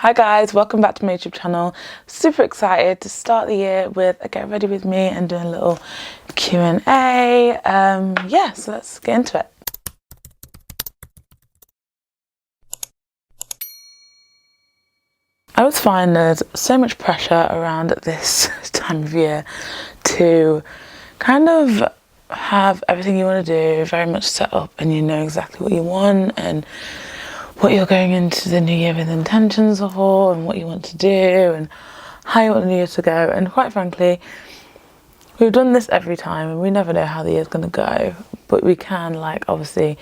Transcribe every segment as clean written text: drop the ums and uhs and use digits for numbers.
Hi guys, welcome back to my YouTube channel. Super excited to start the year with a get ready with me and doing a little Q&A. Yeah, so let's get into it. I always find there's so much pressure around this time of year to kind of have everything you want to do very much set up, and you know exactly what you want and what you're going into the new year with intentions for, and what you want to do and how you want the new year to go. And quite frankly, we've done this every time and we never know how the year's going to go, but we can obviously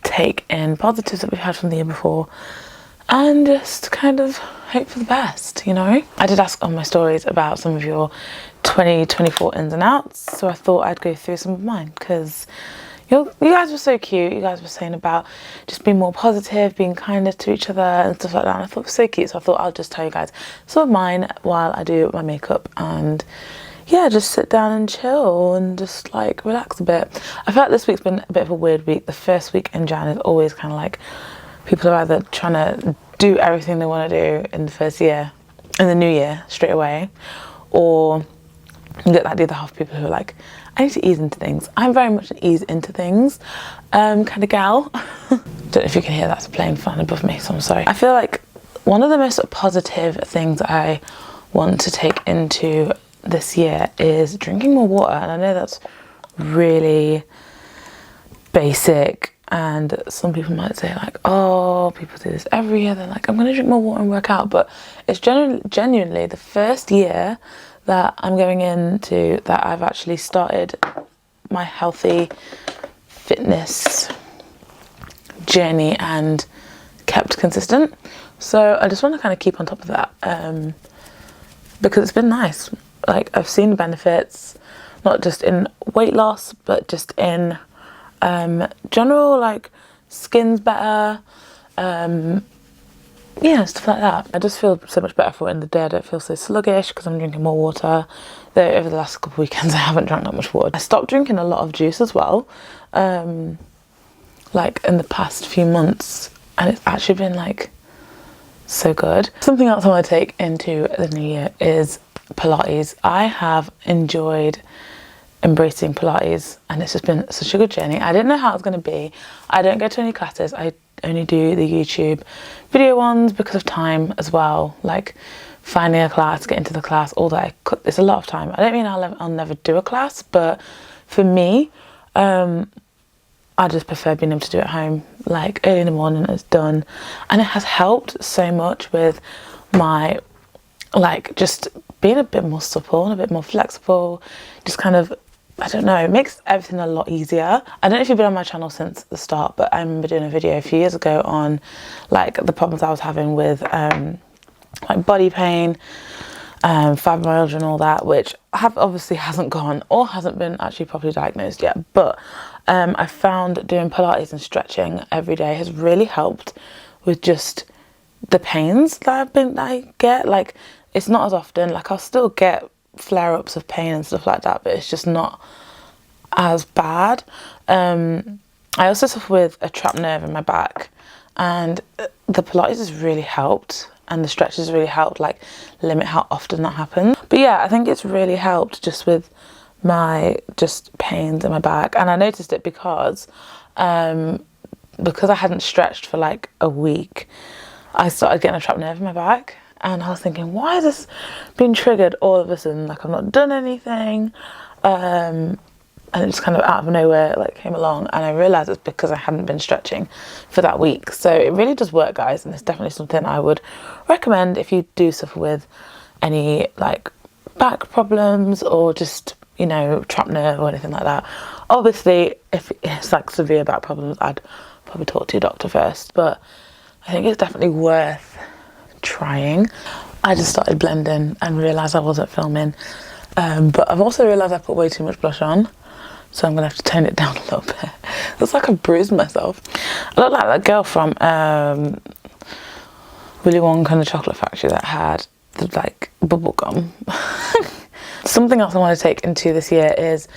take in positives that we've had from the year before and just kind of hope for the best, you know. I did ask on my stories about some of your 2024 ins and outs, so I thought I'd go through some of mine because you guys were so cute. You guys were saying about just being more positive, being kinder to each other and stuff like that, and I thought it was so cute, so I thought I'll just tell you guys some of mine while I do my makeup and yeah, just sit down and chill and just relax a bit. I feel like this week's been a bit of a weird week. The first week in Jan is always kind of people are either trying to do everything they want to do in the first year, in the new year straight away, or you get the other half of people who are I need to ease into things. I'm very much an ease into things kind of gal. Don't know if you can hear, that's a plane flying above me, so I'm sorry. I feel like one of the most positive things I want to take into this year is drinking more water. And I know that's really basic, and some people might say oh, people do this every year, they're I'm gonna drink more water and work out, but it's genuinely the first year that I'm going into that I've actually started my healthy fitness journey and kept consistent. So I just want to kind of keep on top of that because it's been nice. I've seen the benefits, not just in weight loss, but just in general, skin's better, yeah, stuff like that. I just feel so much better for it in the day. I don't feel so sluggish because I'm drinking more water. Though over the last couple of weekends I haven't drank that much water. I stopped drinking a lot of juice as well, in the past few months, and it's actually been so good. Something else I want to take into the new year is Pilates. I have enjoyed embracing Pilates and it's just been such a good journey. I didn't know how it was going to be. I don't go to any classes. I only do the YouTube video ones because of time as well, finding a class, getting to the class, all that. It's a lot of time. I don't mean I'll never do a class, but for me, I just prefer being able to do it at home, early in the morning. It's done, and it has helped so much with my just being a bit more supple and a bit more flexible, just kind of, I don't know, it makes everything a lot easier. I don't know if you've been on my channel since the start, but I remember doing a video a few years ago on the problems I was having with body pain, fibromyalgia and all that, which obviously hasn't gone or hasn't been actually properly diagnosed yet. But I found doing Pilates and stretching every day has really helped with just the pains that I get. It's not as often, I'll still get flare-ups of pain and stuff like that, but it's just not as bad. I also suffer with a trapped nerve in my back, and the Pilates has really helped, and the stretches really helped limit how often that happens. But yeah, I think it's really helped just with my pains in my back. And I noticed it because I hadn't stretched for a week, I started getting a trapped nerve in my back. And I was thinking, why is this being triggered all of a sudden? I've not done anything. And it just kind of out of nowhere came along, and I realised it's because I hadn't been stretching for that week. So it really does work, guys, and it's definitely something I would recommend if you do suffer with any back problems or just, you know, trapped nerve or anything like that. Obviously, if it's severe back problems, I'd probably talk to your doctor first, but I think it's definitely worth trying. I just started blending and realised I wasn't filming, but I've also realised I put way too much blush on, so I'm gonna have to tone it down a little bit. Looks like I've bruised myself. I look like that girl from Willy Wonka and the Chocolate Factory that had the bubble gum. Something else I want to take into this year is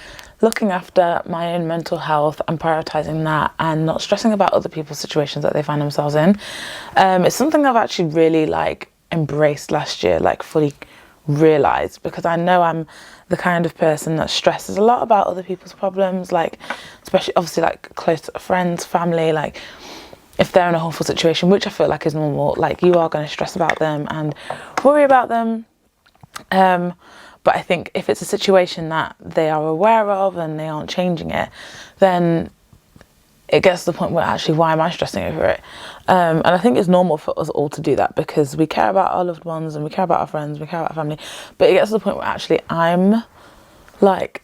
looking after my own mental health and prioritising that, and not stressing about other people's situations that they find themselves in. It's something I've actually really embraced last year, like fully realized, because I know I'm the kind of person that stresses a lot about other people's problems, like especially obviously like close friends, family, like if they're in a awful situation, which I feel like is normal, like you are going to stress about them and worry about them. But I think if it's a situation that they are aware of and they aren't changing it, then it gets to the point where actually, why am I stressing over it? And I think it's normal for us all to do that, because we care about our loved ones and we care about our friends, we care about our family. But it gets to the point where actually I'm like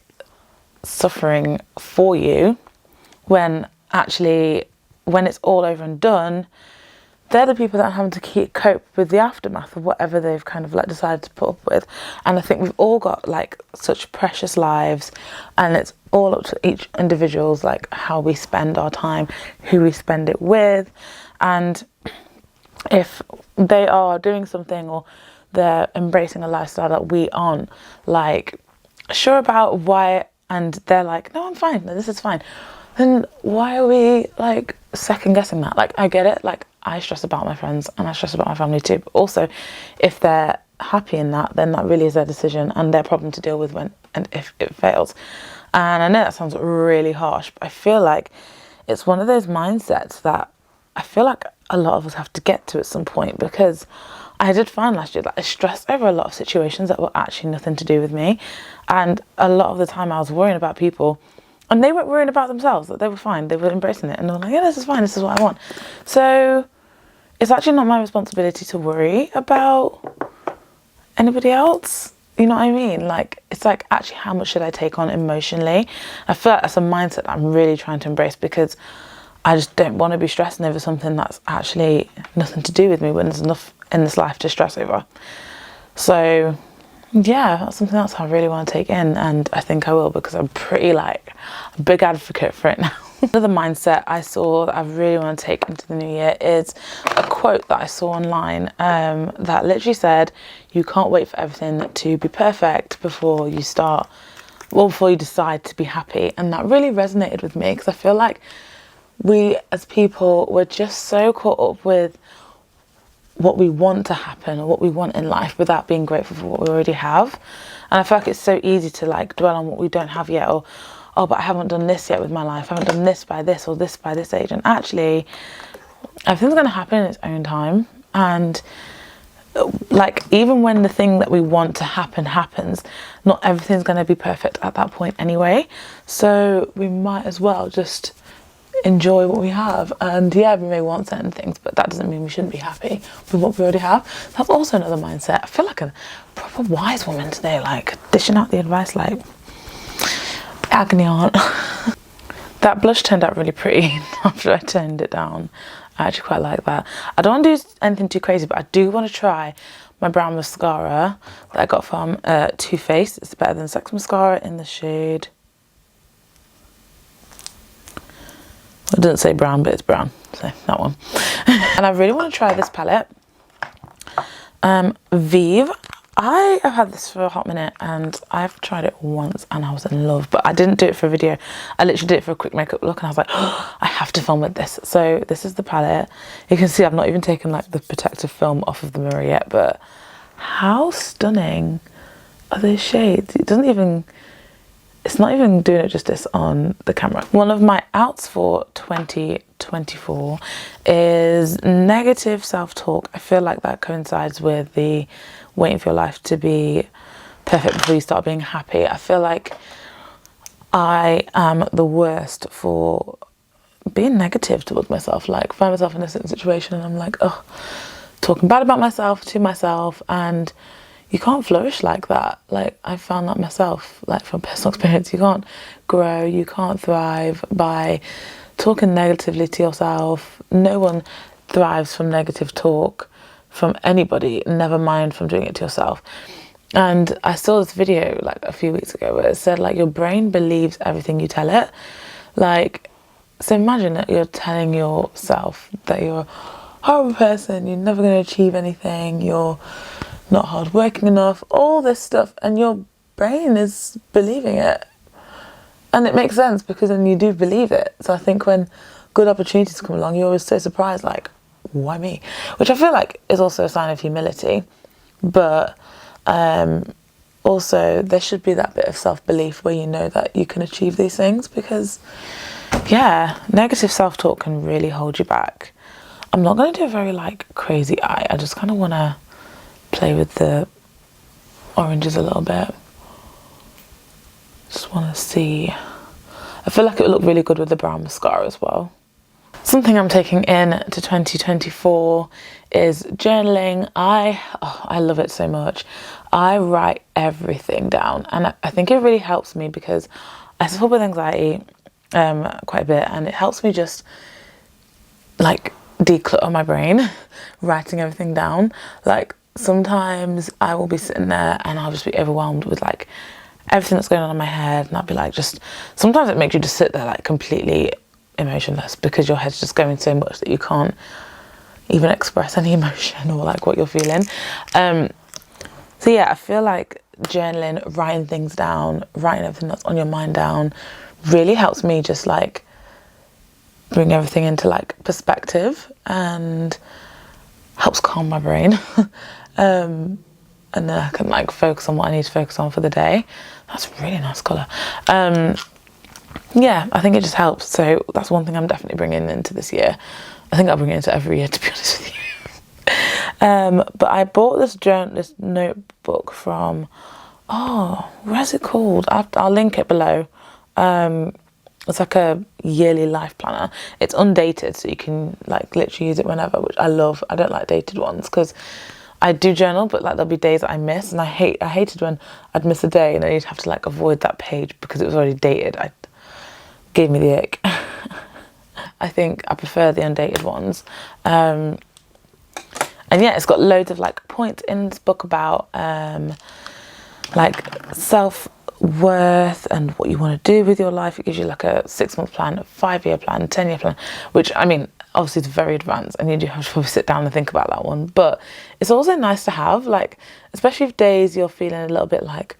suffering for you, when actually, when it's all over and done, they're the people that are having to cope with the aftermath of whatever they've kind of like decided to put up with. And I think we've all got like such precious lives, and it's all up to each individual's like how we spend our time, who we spend it with. And if they are doing something or they're embracing a lifestyle that we aren't like sure about why, and they're like, no, I'm fine, no, this is fine, then why are we like second guessing that? Like, I get it, like I stress about my friends and I stress about my family too, but also if they're happy in that, then that really is their decision and their problem to deal with when and if it fails. And I know that sounds really harsh, but I feel like it's one of those mindsets that I feel like a lot of us have to get to at some point, because I did find last year that I stressed over a lot of situations that were actually nothing to do with me, and a lot of the time I was worrying about people and they weren't worrying about themselves, that they were fine, they were embracing it and they were like, yeah, this is fine, this is what I want. So it's actually not my responsibility to worry about anybody else. You know what I mean? Like, it's like, actually, how much should I take on emotionally? I feel like that's a mindset that I'm really trying to embrace, because I just don't want to be stressing over something that's actually nothing to do with me, when there's enough in this life to stress over. So yeah, that's something else I really want to take in, and I think I will, because I'm pretty like a big advocate for it now. Another mindset I saw that I really want to take into the new year is a quote that I saw online that literally said, you can't wait for everything to be perfect before you start, well, before you decide to be happy. And that really resonated with me, because I feel like we as people, we're just so caught up with what we want to happen or what we want in life without being grateful for what we already have. And I feel like it's so easy to like dwell on what we don't have yet, or oh, but I haven't done this yet with my life, I haven't done this by this or this by this age. And actually everything's going to happen in its own time, and like even when the thing that we want to happen happens, not everything's going to be perfect at that point anyway. So we might as well just enjoy what we have. And yeah, we may want certain things, but that doesn't mean we shouldn't be happy with what we already have. That's also another mindset. I feel like a proper wise woman today, like dishing out the advice like agony aunt. That blush turned out really pretty after I toned it down. I actually quite like that. I don't want to do anything too crazy, but I do want to try my brown mascara that I got from Too Faced. It's Better Than Sex mascara in the shade, it doesn't say brown, but it's brown, so that one. And I really want to try this palette, Vive. I have had this for a hot minute and I've tried it once and I was in love, but I didn't do it for a video. I literally did it for a quick makeup look, and I was like, oh, I have to film with this. So this is the palette. You can see I've not even taken like the protective film off of the mirror yet, but how stunning are those shades? It doesn't even, it's not even doing it justice on the camera. One of my outs for 2024 is negative self-talk. I feel like that coincides with the waiting for your life to be perfect before you start being happy. I feel like I am the worst for being negative towards myself. Like, find myself in a certain situation and I'm like, oh, talking bad about myself to myself, and you can't flourish like that. Like, I found that myself, like from personal experience. You can't grow, you can't thrive by talking negatively to yourself. No one thrives from negative talk from anybody, never mind from doing it to yourself. And I saw this video like a few weeks ago where it said like your brain believes everything you tell it. Like, so imagine that you're telling yourself that you're a horrible person, you're never going to achieve anything, you're not hardworking enough, all this stuff, and your brain is believing it. And it makes sense, because then you do believe it. So I think when good opportunities come along, you're always so surprised, like, why me? Which I feel like is also a sign of humility, but also there should be that bit of self-belief where you know that you can achieve these things, because yeah, negative self-talk can really hold you back. I'm not going to do a very like crazy eye. I just kind of want to play with the oranges a little bit. Just want to see. I feel like it would look really good with the brown mascara as well. Something I'm taking in to 2024 is journaling. I love it so much. I write everything down, and I think it really helps me because I suffer with anxiety quite a bit, and it helps me just like declutter my brain writing everything down. Like sometimes I will be sitting there and I'll just be overwhelmed with like everything that's going on in my head, and I'll be like, just sometimes it makes you just sit there like completely emotionless because your head's just going so much that you can't even express any emotion or like what you're feeling. So yeah, I feel like journaling, writing things down, writing everything that's on your mind down really helps me just like bring everything into like perspective and helps calm my brain. And then I can like focus on what I need to focus on for the day. That's a really nice colour. Yeah, I think it just helps. So that's one thing I'm definitely bringing into this year. I think I'll bring it into every year, to be honest with you. But I bought this notebook from, where's it called? I'll link it below. It's like a yearly life planner. It's undated, so you can like literally use it whenever, which I love. I don't like dated ones because I do journal, but like there'll be days that I miss, and I hated when I'd miss a day and then you'd have to like avoid that page because it was already dated. Gave me the ick. I think I prefer the undated ones. And yeah, it's got loads of like points in this book about like self-worth and what you want to do with your life. It gives you like a 6-month plan, a 5-year plan, 10-year plan, which I mean, obviously it's very advanced and you do have to probably sit down and think about that one. But it's also nice to have, like, especially if days you're feeling a little bit like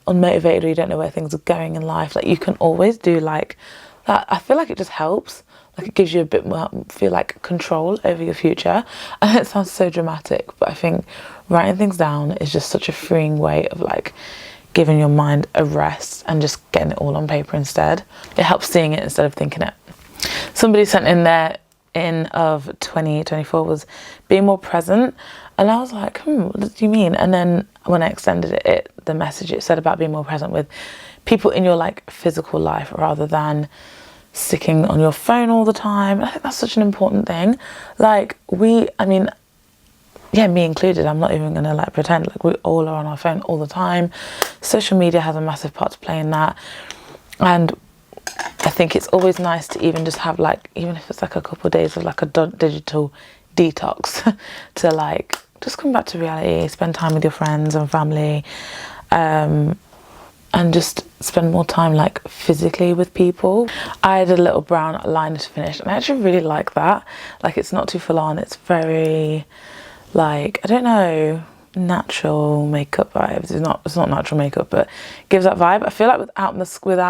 unmotivated or you don't know where things are going in life, like you can always do like that. I feel like it just helps. Like it gives you a bit more, feel like control over your future. And it sounds so dramatic, but I think writing things down is just such a freeing way of like giving your mind a rest and just getting it all on paper instead. It helps seeing it instead of thinking it. Somebody sent in their in of 2024 was being more present, and I was like, what do you mean? And then when I extended it, the message it said about being more present with people in your like physical life rather than sticking on your phone all the time. And I think that's such an important thing. Like yeah, me included, I'm not even gonna like pretend, like we all are on our phone all the time. Social media has a massive part to play in that, and I think it's always nice to even just have like, even if it's like a couple of days of like a digital detox to like just come back to reality, spend time with your friends and family, and just spend more time like physically with people. I had a little brown liner to finish, and I actually really like that. Like it's not too full on, it's very like, I don't know, natural makeup vibes. It's not natural makeup, but gives that vibe. I feel like without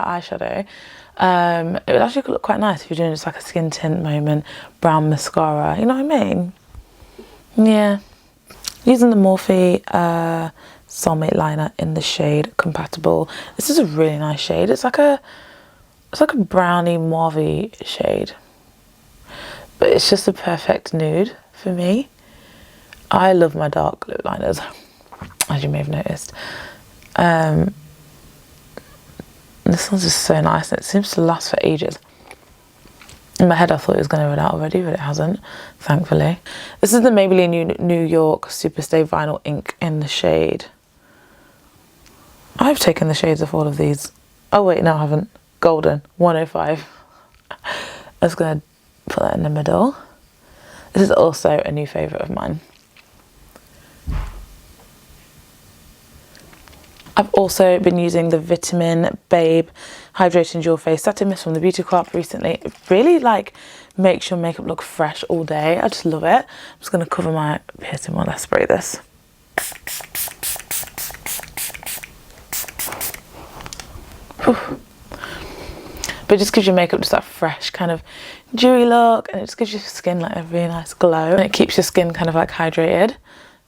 eyeshadow, it would actually look quite nice if you're doing just like a skin tint moment, brown mascara, you know what I mean? Yeah. Using the Morphe Soulmate liner in the shade Compatible. This is a really nice shade. It's like a brownie mauve shade, but it's just a perfect nude for me. I love my dark lip liners, as you may have noticed. This one's just so nice, and it seems to last for ages. In my head I thought it was going to run out already, but it hasn't, thankfully. This is the Maybelline New York Superstay Vinyl Ink in the shade. I've taken the shades of all of these. Oh wait, no I haven't. Golden, 105. I was going to put that in the middle. This is also a new favourite of mine. I've also been using the Vitamin Babe Hydrating Dual Face Satin Mist from the Beauty Co-op recently. It really like makes your makeup look fresh all day. I just love it. I'm just going to cover my piercing while I spray this. But but it just gives your makeup just that fresh kind of dewy look, and it just gives your skin like a really nice glow, and it keeps your skin kind of like hydrated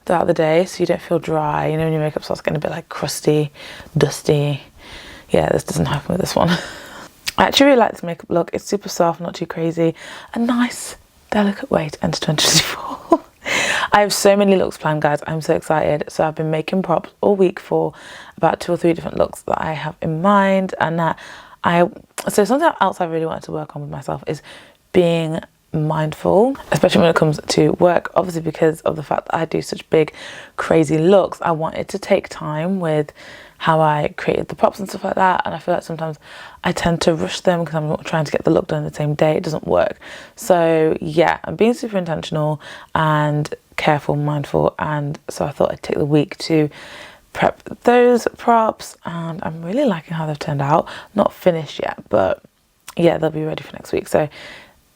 throughout the day, so you don't feel dry. You know, when your makeup starts getting a bit like crusty, dusty. Yeah, this doesn't happen with this one. I actually really like this makeup look. It's super soft, not too crazy. A nice, delicate way to enter 2024. I have so many looks planned, guys. I'm so excited. So I've been making props all week for about 2 or 3 different looks that I have in mind, and that so something else I really wanted to work on with myself is being mindful, especially when it comes to work, obviously because of the fact that I do such big crazy looks. I wanted to take time with how I created the props and stuff like that, and I feel like sometimes I tend to rush them because I'm trying to get the look done the same day. It doesn't work. So yeah, I'm being super intentional and careful, mindful, and so I thought I'd take the week to prep those props, and I'm really liking how they've turned out. Not finished yet, but yeah, they'll be ready for next week. So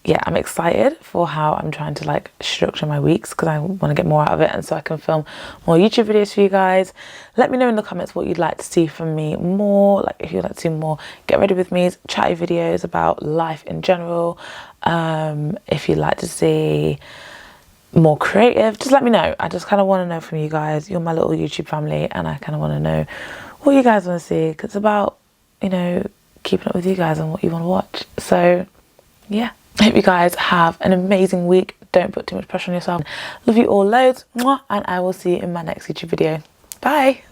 yeah, I'm excited for how I'm trying to like structure my weeks, because I want to get more out of it, and so I can film more YouTube videos for you guys. Let me know in the comments what you'd like to see from me more, like if you'd like to see more get ready with me, chatty videos about life in general. If you'd like to see more creative, just let me know. I just kind of want to know from you guys. You're my little YouTube family, and I kind of want to know what you guys want to see, because it's about, you know, keeping up with you guys and what you want to watch. So yeah, I hope you guys have an amazing week. Don't put too much pressure on yourself. Love you all loads, and I will see you in my next YouTube video. Bye.